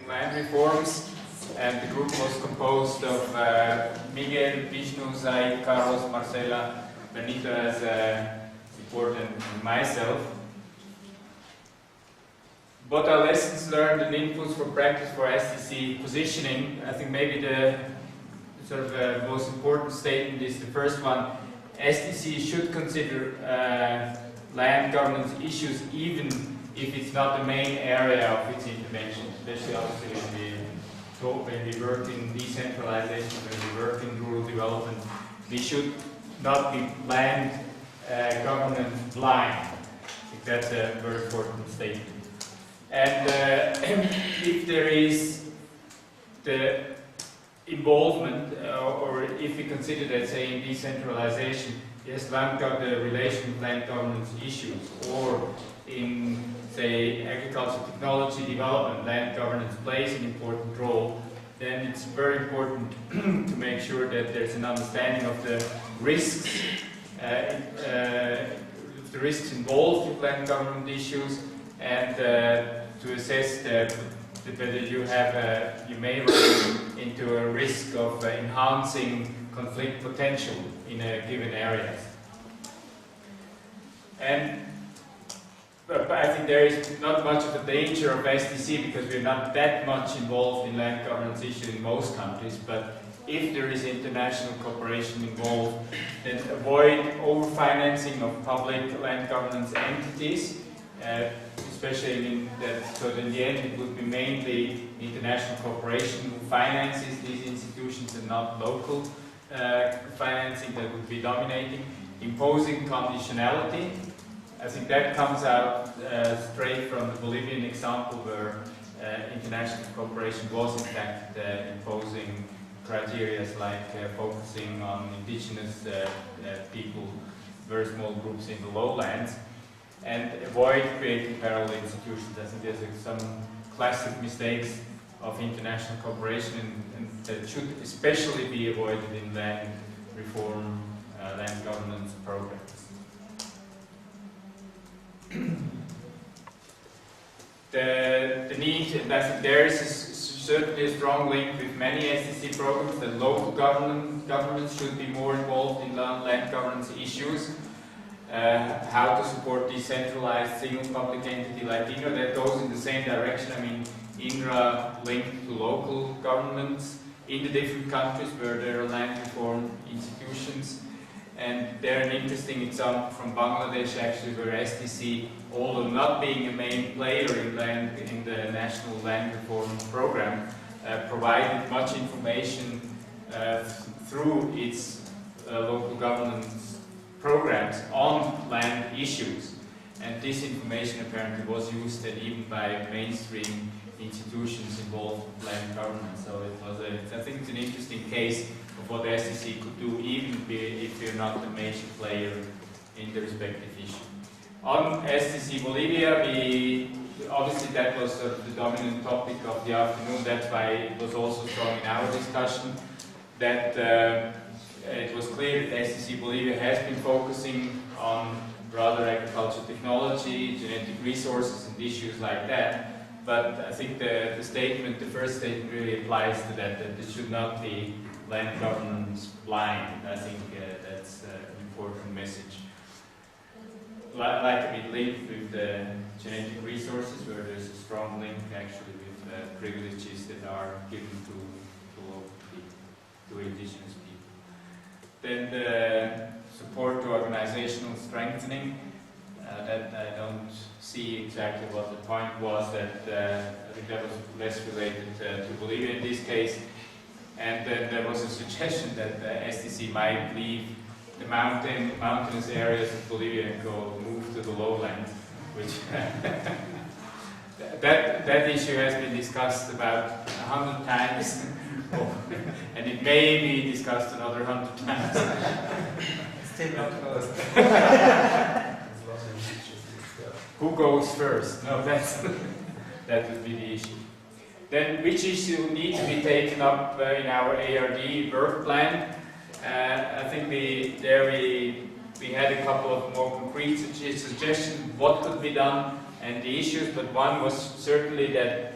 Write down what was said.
land reforms, and the group was composed of Miguel, Vishnu, Zaid, Carlos, Marcela, Benito as support, and myself. What are lessons learned and inputs for practice for SDC positioning? I think maybe the sort of most important statement is the first one. SDC should consider land governance issues even if it's not the main area of its intervention, especially obviously when we work in decentralization, when we work in rural development. We should not be land governance blind. I think that's a very important statement. And if there is the involvement, or if we consider that, say, in decentralization, yes, the relation with land governance issues, or in, say, agricultural technology development, land governance plays an important role, then it's very important to make sure that there's an understanding of the risks, involved with land government issues, and to assess whether you may run into a risk of enhancing conflict potential in a given area. And I think there is not much of a danger of SDC because we're not that much involved in land governance issues in most countries, but if there is international cooperation involved, then avoid over-financing of public land governance entities, especially in that, so in the end it would be mainly international cooperation who finances these institutions and not local financing that would be dominating. Imposing conditionality, I think that comes out straight from the Bolivian example where international cooperation was in fact imposing criteria like focusing on indigenous people, very small groups in the lowlands, and avoid creating parallel institutions. I think there's some classic mistakes of international cooperation and that should especially be avoided in land reform, land governance programs. The need, and I think there is certainly a strong link with many SDC programs that local governments should be more involved in land governance issues. How to support decentralized single public entity like INRA, that goes in the same direction. I mean, INRA linked to local governments in the different countries where there are land reform institutions. And they're an interesting example from Bangladesh actually, where SDC, although not being a main player in the national land reform program, provided much information through its local governance programs on land issues. And this information apparently was used even by mainstream institutions involved with land government. So it was I think it's an interesting case of what the SDC could do, even if you're not the major player in the respective issue. On SDC Bolivia, obviously that was sort of the dominant topic of the afternoon. That's why it was also strong in our discussion that it was clear that SDC Bolivia has been focusing on rather agricultural technology, genetic resources, and issues like that. But I think the first statement really applies to that it should not be land governance blind. I think that's an important message. Like we linked with the genetic resources, where there's a strong link actually with privileges that are given to local people, to indigenous people. Then the support to organizational strengthening. That I don't see exactly what the point was. That I think that was less related to Bolivia in this case. And then there was a suggestion that the SDC might leave the mountainous areas of Bolivia and move to the lowlands, which that issue has been discussed about 100 times, and it may be discussed another 100 times. Still not closed. Who goes first? No, that would be the issue. Then, which issue need to be taken up in our ARD work plan? I think we had a couple of more concrete suggestions what could be done and the issues, but one was certainly that